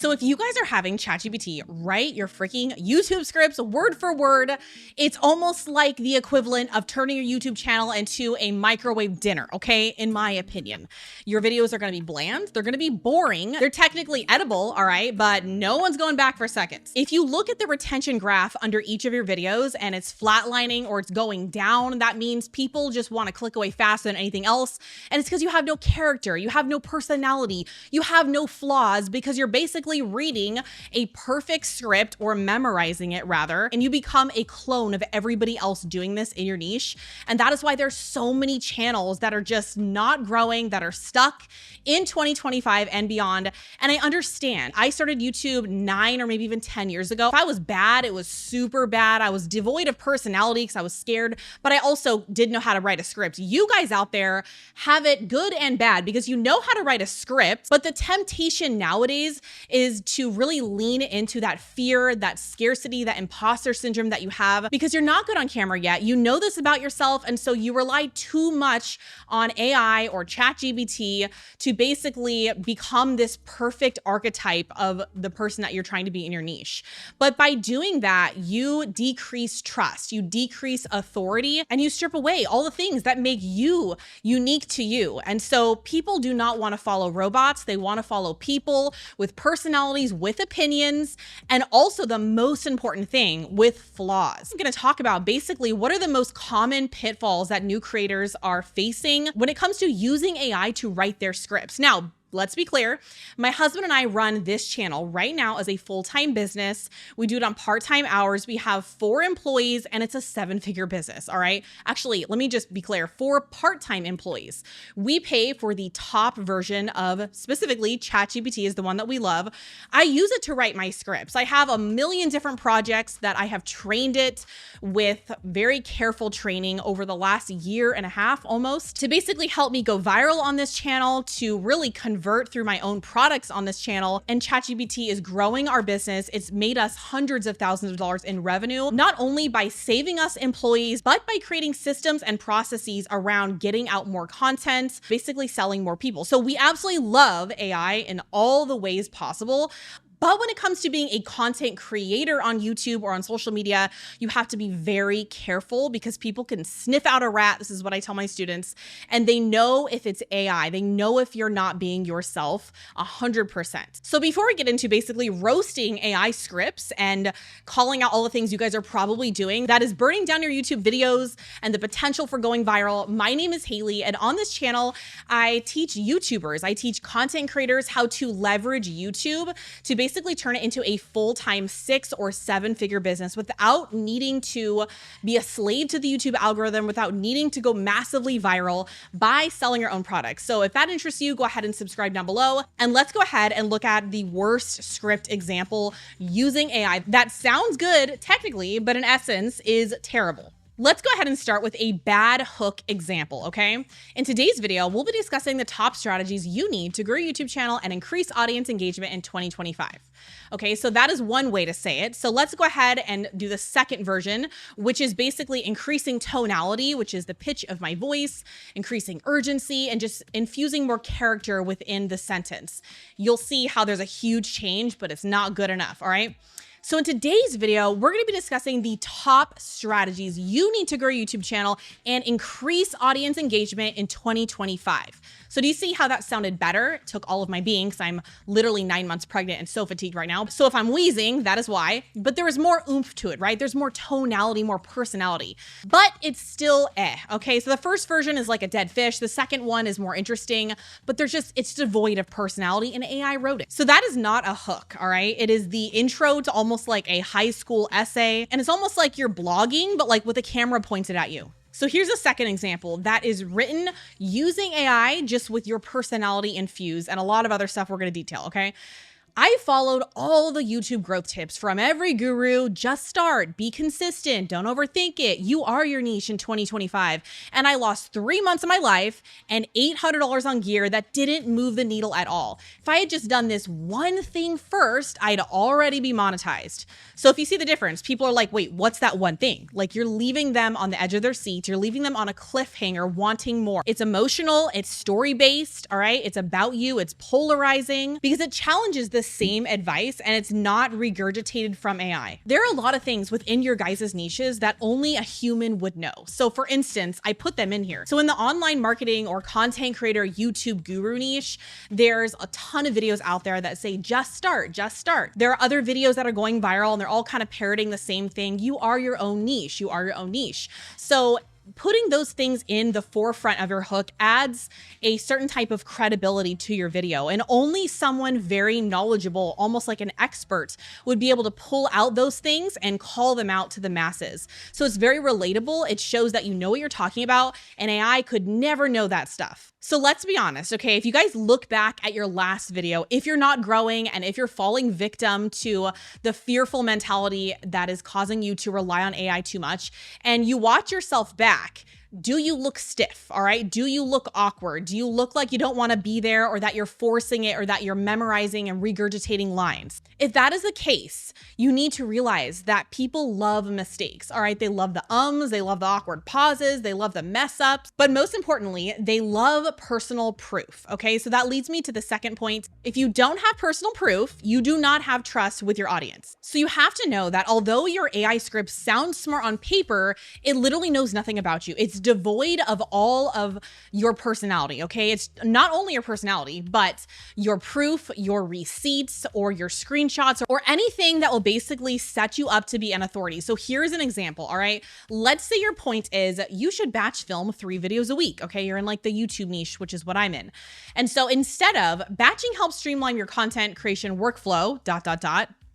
So if you guys are having ChatGPT write your freaking YouTube scripts word for word, it's almost like the equivalent of turning your YouTube channel into a microwave dinner, okay? In my opinion. Your videos are gonna be bland, they're gonna be boring, they're technically edible, all right, but no one's going back for seconds. If you look at the retention graph under each of your videos and it's flatlining or it's going down, that means people just wanna click away faster than anything else. And it's because you have no character, you have no personality, you have no flaws because you're basically reading a perfect script or memorizing it rather, and you become a clone of everybody else doing this in your niche. And that is why there's so many channels that are just not growing, that are stuck in 2025 and beyond. And I understand. I started YouTube 9 or maybe even 10 years ago. If I was bad, it was super bad. I was devoid of personality because I was scared, but I also didn't know how to write a script. You guys out there have it good and bad because you know how to write a script, but the temptation nowadays is to really lean into that fear, that scarcity, that imposter syndrome that you have because you're not good on camera yet. You know this about yourself, and so you rely too much on AI or ChatGPT to basically become this perfect archetype of the person that you're trying to be in your niche. But by doing that, you decrease trust, you decrease authority, and you strip away all the things that make you unique to you. And so people do not want to follow robots. They want to follow people with personalities, with opinions, and also the most important thing, with flaws. I'm going to talk about basically what are the most common pitfalls that new creators are facing when it comes to using AI to write their scripts. Now, let's be clear. My husband and I run this channel right now as a full-time business. We do it on part-time hours. We have 4 employees and it's a 7-figure business, all right? Actually, let me just be clear, 4 part-time employees. We pay for the top version of, specifically, ChatGPT is the one that we love. I use it to write my scripts. I have a million different projects that I have trained it with very careful training over the last year and a half almost to basically help me go viral on this channel, to really convert through my own products on this channel. And ChatGPT is growing our business. It's made us hundreds of thousands of dollars in revenue, not only by saving us employees, but by creating systems and processes around getting out more content, basically selling more people. So we absolutely love AI in all the ways possible. But when it comes to being a content creator on YouTube or on social media, you have to be very careful because people can sniff out a rat. This is what I tell my students. And they know if it's AI. They know if you're not being yourself 100%. So before we get into basically roasting AI scripts and calling out all the things you guys are probably doing that is burning down your YouTube videos and the potential for going viral, my name is Haley. And on this channel, I teach YouTubers, I teach content creators how to leverage YouTube to basically turn it into a full-time 6 or 7-figure business without needing to be a slave to the YouTube algorithm, without needing to go massively viral by selling your own products. So if that interests you, go ahead and subscribe down below. And let's go ahead and look at the worst script example using AI that sounds good technically, but in essence is terrible. Let's go ahead and start with a bad hook example, okay? In today's video, we'll be discussing the top strategies you need to grow your YouTube channel and increase audience engagement in 2025. Okay, so that is one way to say it. So let's go ahead and do the second version, which is basically increasing tonality, which is the pitch of my voice, increasing urgency, and just infusing more character within the sentence. You'll see how there's a huge change, but it's not good enough, all right? So in today's video, we're going to be discussing the top strategies you need to grow your YouTube channel and increase audience engagement in 2025. So do you see how that sounded better? It took all of my being because I'm literally 9 months pregnant and so fatigued right now. So if I'm wheezing, that is why. But there is more oomph to it, right? There's more tonality, more personality. But it's still okay? So the first version is like a dead fish. The second one is more interesting, but it's devoid of personality and AI wrote it. So that is not a hook, all right? It is the intro to almost like a high school essay. And it's almost like you're blogging, but like with a camera pointed at you. So here's a second example that is written using AI just with your personality infused and a lot of other stuff we're going to detail, okay? I followed all the YouTube growth tips from every guru. Just start, be consistent, don't overthink it. You are your niche in 2025. And I lost 3 months of my life and $800 on gear that didn't move the needle at all. If I had just done this one thing first, I'd already be monetized. So if you see the difference, people are like, wait, what's that one thing? Like you're leaving them on the edge of their seat. You're leaving them on a cliffhanger wanting more. It's emotional, it's story-based, all right? It's about you, it's polarizing because it challenges the the same advice and it's not regurgitated from AI. There are a lot of things within your guys' niches that only a human would know. So for instance, I put them in here. So in the online marketing or content creator YouTube guru niche, there's a ton of videos out there that say, just start, just start. There are other videos that are going viral and they're all kind of parroting the same thing. You are your own niche. You are your own niche. So putting those things in the forefront of your hook adds a certain type of credibility to your video, and only someone very knowledgeable, almost like an expert, would be able to pull out those things and call them out to the masses. So it's very relatable. It shows that you know what you're talking about, and AI could never know that stuff. So let's be honest, okay? If you guys look back at your last video, if you're not growing and if you're falling victim to the fearful mentality that is causing you to rely on AI too much, and you watch yourself back, do you look stiff? All right. Do you look awkward? Do you look like you don't want to be there, or that you're forcing it, or that you're memorizing and regurgitating lines? If that is the case, you need to realize that people love mistakes. All right. They love the ums, they love the awkward pauses, they love the mess ups, but most importantly, they love personal proof. Okay. So that leads me to the second point. If you don't have personal proof, you do not have trust with your audience. So you have to know that although your AI script sounds smart on paper, it literally knows nothing about you. It's devoid of all of your personality, okay? It's not only your personality, but your proof, your receipts, or your screenshots, or anything that will basically set you up to be an authority. So here's an example, all right? Let's say your point is you should batch film 3 videos a week, okay? You're in like the YouTube niche, which is what I'm in. And so instead of batching helps streamline your content creation workflow, ...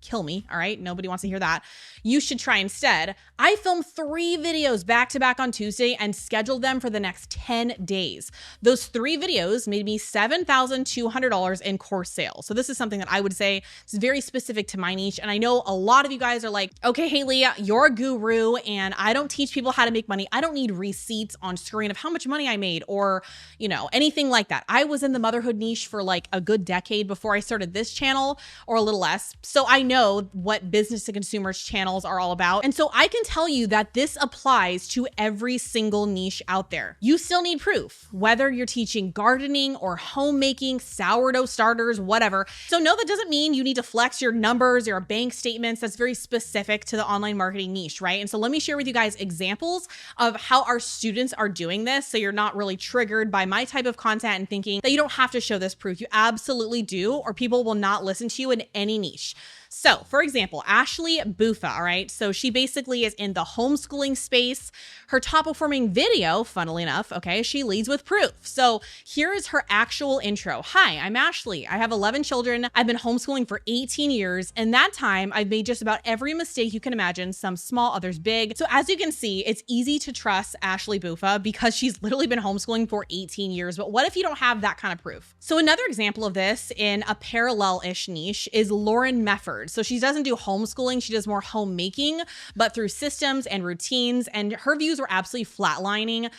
Kill me, all right? Nobody wants to hear that. You should try instead, I film 3 videos back to back on Tuesday and schedule them for the next 10 days. Those 3 videos made me $7,200 in course sales. So this is something that I would say is very specific to my niche. And I know a lot of you guys are like, okay, Haley, you're a guru and I don't teach people how to make money. I don't need receipts on screen of how much money I made, or, you know, anything like that. I was in the motherhood niche for like a good decade before I started this channel, or a little less. So I know what business to consumers channels are all about. And so I can tell you that this applies to every single niche out there. You still need proof, whether you're teaching gardening or homemaking, sourdough starters, whatever. So no, that doesn't mean you need to flex your numbers, your bank statements. That's very specific to the online marketing niche, right? And so let me share with you guys examples of how our students are doing this, so you're not really triggered by my type of content and thinking that you don't have to show this proof. You absolutely do, or people will not listen to you in any niche. So for example, Ashley Buffa, all right? So she basically is in the homeschooling space. Her top performing video, funnily enough, okay, she leads with proof. So here is her actual intro. Hi, I'm Ashley. I have 11 children. I've been homeschooling for 18 years. In that time, I've made just about every mistake you can imagine, some small, others big. So as you can see, it's easy to trust Ashley Buffa because she's literally been homeschooling for 18 years. But what if you don't have that kind of proof? So another example of this in a parallel-ish niche is Lauren Mefford. So she doesn't do homeschooling, she does more homemaking, but through systems and routines. And her views were absolutely flatlined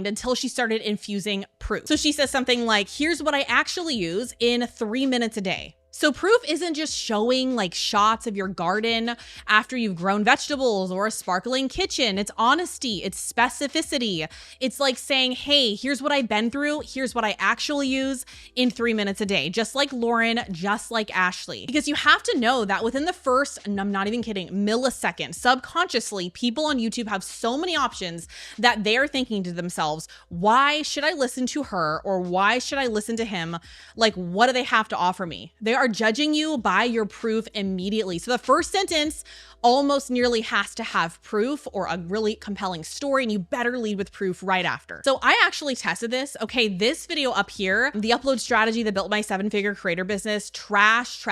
until she started infusing proof. So she says something like, here's what I actually use in 3 minutes a day. So proof isn't just showing like shots of your garden after you've grown vegetables or a sparkling kitchen. It's honesty, it's specificity. It's like saying, hey, here's what I've been through. Here's what I actually use in 3 minutes a day. Just like Lauren, just like Ashley. Because you have to know that within the first, and I'm not even kidding, millisecond, subconsciously, people on YouTube have so many options that they're thinking to themselves, why should I listen to her? Or why should I listen to him? Like, what do they have to offer me? They are judging you by your proof immediately. So the first sentence almost nearly has to have proof or a really compelling story, and you better lead with proof right after. So I actually tested this. Okay, this video up here, the upload strategy that built my 7-figure creator business, trash.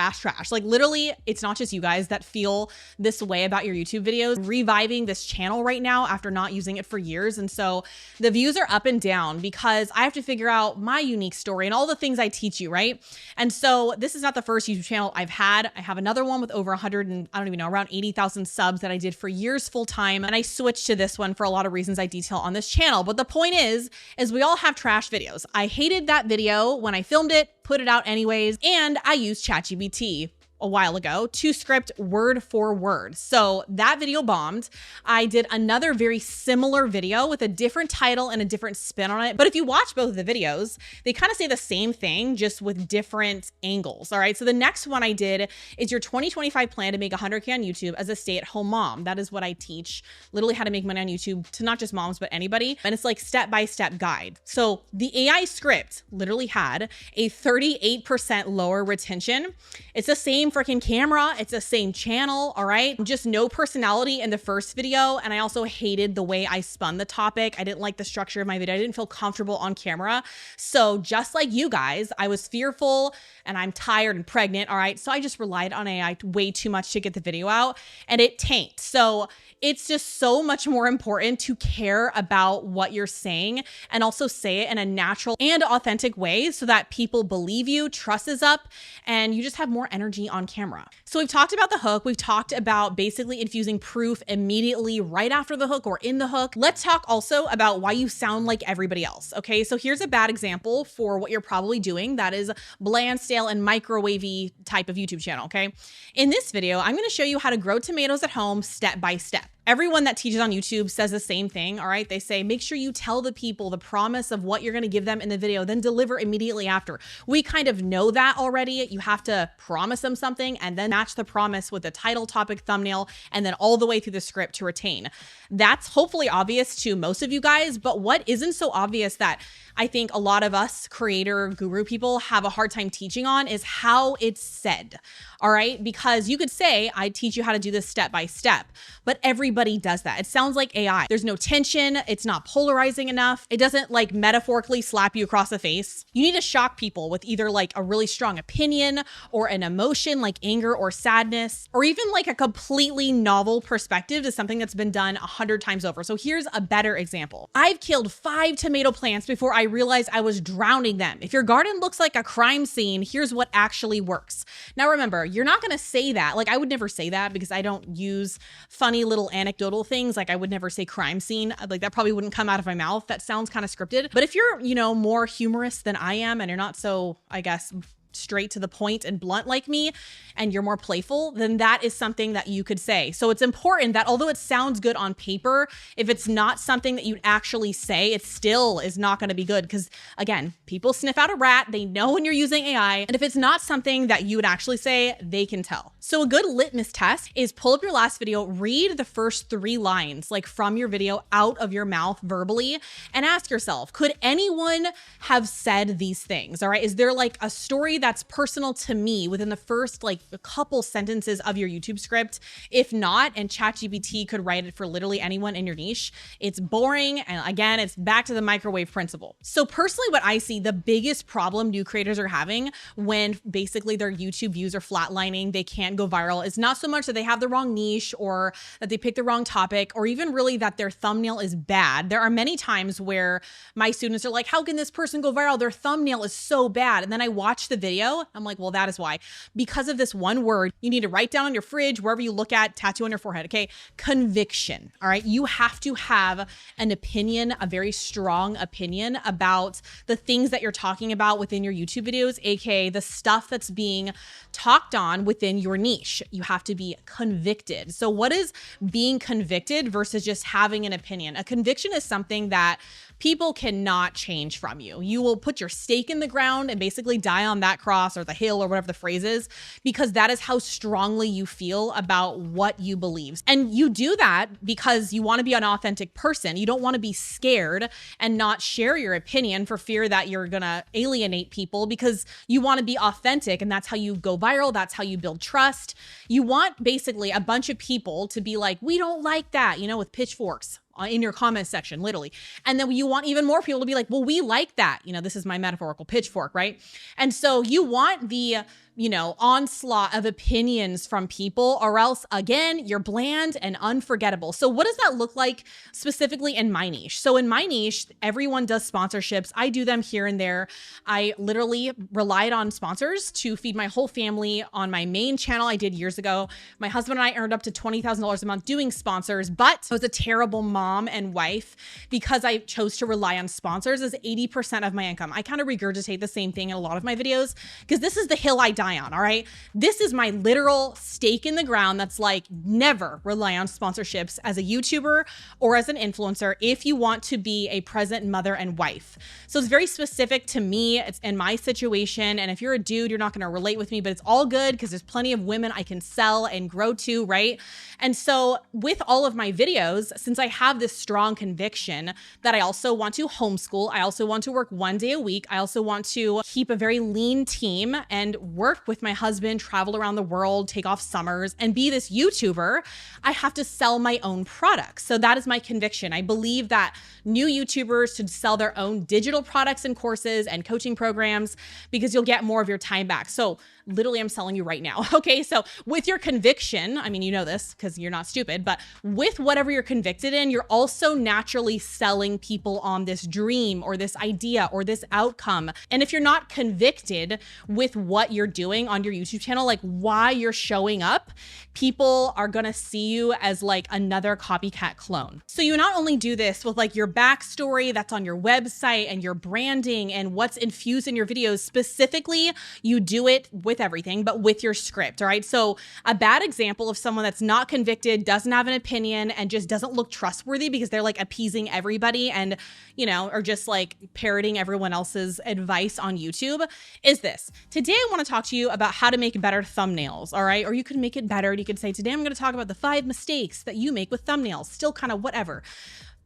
Like literally, it's not just you guys that feel this way about your YouTube videos. Reviving this channel right now after not using it for years. And so the views are up and down because I have to figure out my unique story and all the things I teach you, right? And so this is not the first YouTube channel I've had. I have another one with over 100 and I don't even know, around 80,000 subs that I did for years full time. And I switched to this one for a lot of reasons I detail on this channel. But the point is we all have trash videos. I hated that video when I filmed it, put it out anyways, and I used ChatGPT. a while ago to script word for word. So that video bombed. I did another very similar video with a different title and a different spin on it. But if you watch both of the videos, they kind of say the same thing, just with different angles. All right. So the next one I did is your 2025 plan to make 100K on YouTube as a stay-at-home mom. That is what I teach, literally how to make money on YouTube to not just moms, but anybody. And it's like step-by-step guide. So the AI script literally had a 38% lower retention. It's the same freaking camera. It's the same channel. All right. Just no personality in the first video. And I also hated the way I spun the topic. I didn't like the structure of my video. I didn't feel comfortable on camera. So just like you guys, I was fearful and I'm tired and pregnant. All right. So I just relied on AI way too much to get the video out, and it tanked. So it's just so much more important to care about what you're saying and also say it in a natural and authentic way so that people believe you, trust is up, and you just have more energy on camera. So we've talked about the hook. We've talked about basically infusing proof immediately right after the hook or in the hook. Let's talk also about why you sound like everybody else. Okay, so here's a bad example for what you're probably doing that is bland, stale, and microwavy type of YouTube channel. Okay, in this video, I'm going to show you how to grow tomatoes at home step by step. Everyone that teaches on YouTube says the same thing, all right? They say, make sure you tell the people the promise of what you're gonna give them in the video, then deliver immediately after. We kind of know that already. You have to promise them something and then match the promise with the title, topic, thumbnail, and then all the way through the script to retain. That's hopefully obvious to most of you guys, but what isn't so obvious that I think a lot of us creator guru people have a hard time teaching on is how it's said, all right? Because you could say, I teach you how to do this step by step, but everybody does that. It sounds like AI. There's no tension. It's not polarizing enough. It doesn't like metaphorically slap you across the face. You need to shock people with either like a really strong opinion or an emotion like anger or sadness, or even like a completely novel perspective to something that's been done 100 times over. So here's a better example. I've killed 5 tomato plants before I realized I was drowning them. If your garden looks like a crime scene, here's what actually works. Now remember, you're not gonna say that. Like I would never say that because I don't use funny little anecdotal things. Like I would never say crime scene. Like that probably wouldn't come out of my mouth. That sounds kind of scripted. But if you're, more humorous than I am and you're not so, I guess, straight to the point and blunt like me, and you're more playful, then that is something that you could say. So it's important that although it sounds good on paper, if it's not something that you'd actually say, it still is not going to be good. Because again, people sniff out a rat, they know when you're using AI. And if it's not something that you would actually say, they can tell. So a good litmus test is pull up your last video, read the first 3 lines, like from your video out of your mouth verbally, and ask yourself, could anyone have said these things? All right. Is there like a story that's personal to me within the first like a couple sentences of your YouTube script? If not, and ChatGPT could write it for literally anyone in your niche, it's boring. And again, it's back to the microwave principle. So personally, what I see the biggest problem new creators are having when basically their YouTube views are flatlining, they can't go viral, is not so much that they have the wrong niche or that they picked the wrong topic or even really that their thumbnail is bad. There are many times where my students are like, how can this person go viral? Their thumbnail is so bad. And then I watch the video, I'm like, well, that is why. Because of this one word, you need to write down on your fridge, wherever you look at, tattoo on your forehead, okay? Conviction, all right? You have to have an opinion, a very strong opinion about the things that you're talking about within your YouTube videos, aka the stuff that's being talked on within your niche. You have to be convicted. So what is being convicted versus just having an opinion? A conviction is something that people cannot change from you. You will put your stake in the ground and basically die on that cross or the hill or whatever the phrase is, because that is how strongly you feel about what you believe. And you do that because you want to be an authentic person. You don't want to be scared and not share your opinion for fear that you're going to alienate people, because you want to be authentic, and that's how you go viral. That's how you build trust. You want basically a bunch of people to be like, we don't like that, with pitchforks in your comment section, literally. And then you want even more people to be like, well, we like that. This is my metaphorical pitchfork, right? And so you want the onslaught of opinions from people, or else again, you're bland and unforgettable. So what does that look like specifically in my niche? So in my niche, everyone does sponsorships. I do them here and there. I literally relied on sponsors to feed my whole family on my main channel I did years ago. My husband and I earned up to $20,000 a month doing sponsors, but I was a terrible mom and wife because I chose to rely on sponsors as 80% of my income. I kind of regurgitate the same thing in a lot of my videos because this is the hill I die die on, all right? This is my literal stake in the ground that's like, never rely on sponsorships as a YouTuber or as an influencer if you want to be a present mother and wife. So it's very specific to me. It's in my situation. And if you're a dude, you're not going to relate with me, but it's all good because there's plenty of women I can sell and grow to, right? And so with all of my videos, since I have this strong conviction that I also want to homeschool, I also want to work 1 day a week, I also want to keep a very lean team and work with my husband, travel around the world, take off summers, and be this YouTuber, I have to sell my own products. So that is my conviction. I believe that new YouTubers should sell their own digital products and courses and coaching programs because you'll get more of your time back. So literally, I'm selling you right now. Okay. So with your conviction, I mean, you know this because you're not stupid, but with whatever you're convicted in, you're also naturally selling people on this dream or this idea or this outcome. And if you're not convicted with what you're doing on your YouTube channel, like why you're showing up, people are going to see you as like another copycat clone. So you not only do this with like your backstory that's on your website and your branding and what's infused in your videos, specifically, you do it with everything, but with your script. All right. So a bad example of someone that's not convicted, doesn't have an opinion, and just doesn't look trustworthy because they're like appeasing everybody and, you know, or just like parroting everyone else's advice on YouTube is this. Today, I want to talk to you about how to make better thumbnails. All right. Or you could make it better. You could say, today, I'm going to talk about the 5 mistakes that you make with thumbnails. Still kind of whatever.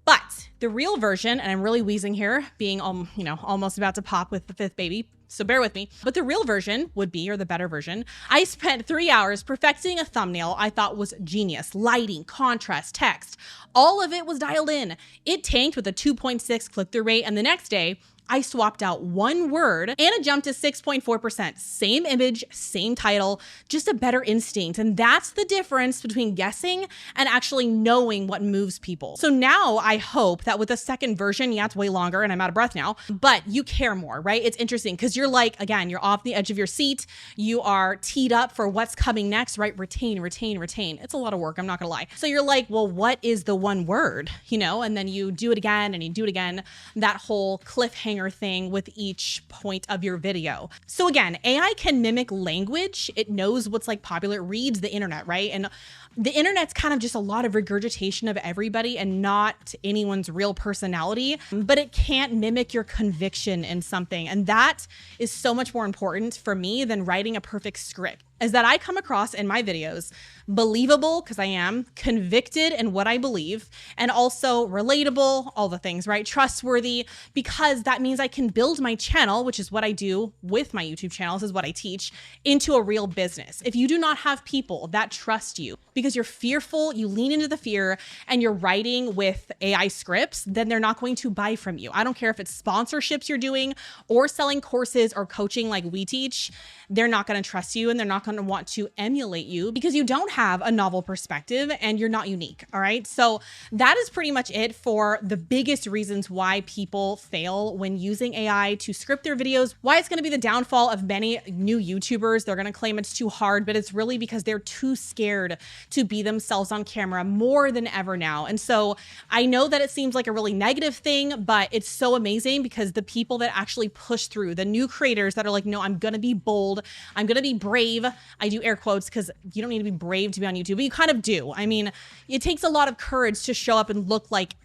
But the real version, and I'm really wheezing here, being almost about to pop with the 5th baby, so bear with me. But the real version would be, or the better version, I spent 3 hours perfecting a thumbnail I thought was genius. Lighting, contrast, text, all of it was dialed in. It tanked with a 2.6 click-through rate, and the next day, I swapped out one word and it jumped to 6.4%. Same image, same title, just a better instinct. And that's the difference between guessing and actually knowing what moves people. So now I hope that with the second version, yeah, it's way longer and I'm out of breath now, but you care more, right? It's interesting because you're like, again, you're off the edge of your seat. You are teed up for what's coming next, right? Retain, retain, retain. It's a lot of work. I'm not gonna lie. So you're like, well, what is the one word, and then you do it again and you do it again, that whole cliffhanger thing with each point of your video. So again, AI can mimic language. It knows what's like popular. It reads the internet, right? And the internet's kind of just a lot of regurgitation of everybody and not anyone's real personality, but it can't mimic your conviction in something. And that is so much more important for me than writing a perfect script, is that I come across in my videos believable, because I am convicted in what I believe, and also relatable, all the things, right? Trustworthy, because that means I can build my channel, which is what I do with my YouTube channel, this is what I teach, into a real business. If you do not have people that trust you because you're fearful, you lean into the fear, and you're writing with AI scripts, then they're not going to buy from you. I don't care if it's sponsorships you're doing or selling courses or coaching like we teach, they're not going to trust you and they're not going to want to emulate you because you don't have a novel perspective and you're not unique. All right. So that is pretty much it for the biggest reasons why people fail when using AI to script their videos, why it's going to be the downfall of many new YouTubers. They're going to claim it's too hard, but it's really because they're too scared to be themselves on camera more than ever now. And so I know that it seems like a really negative thing, but it's so amazing because the people that actually push through, the new creators that are like, no, I'm going to be bold, I'm going to be brave. I do air quotes because you don't need to be brave to be on YouTube, but you kind of do. I mean, it takes a lot of courage to show up and look like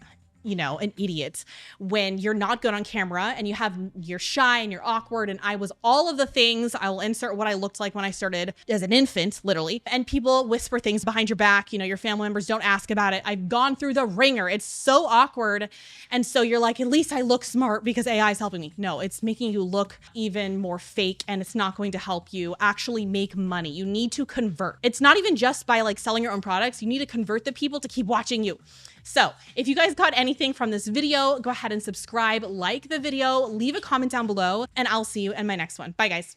an idiot when you're not good on camera and you're shy and you're awkward. And I was all of the things. I will insert what I looked like when I started as an infant, literally. And people whisper things behind your back. Your family members don't ask about it. I've gone through the ringer. It's so awkward. And so you're like, at least I look smart because AI is helping me. No, it's making you look even more fake and it's not going to help you actually make money. You need to convert. It's not even just by like selling your own products. You need to convert the people to keep watching you. So if you guys got anything from this video, go ahead and subscribe, like the video, leave a comment down below, and I'll see you in my next one. Bye, guys.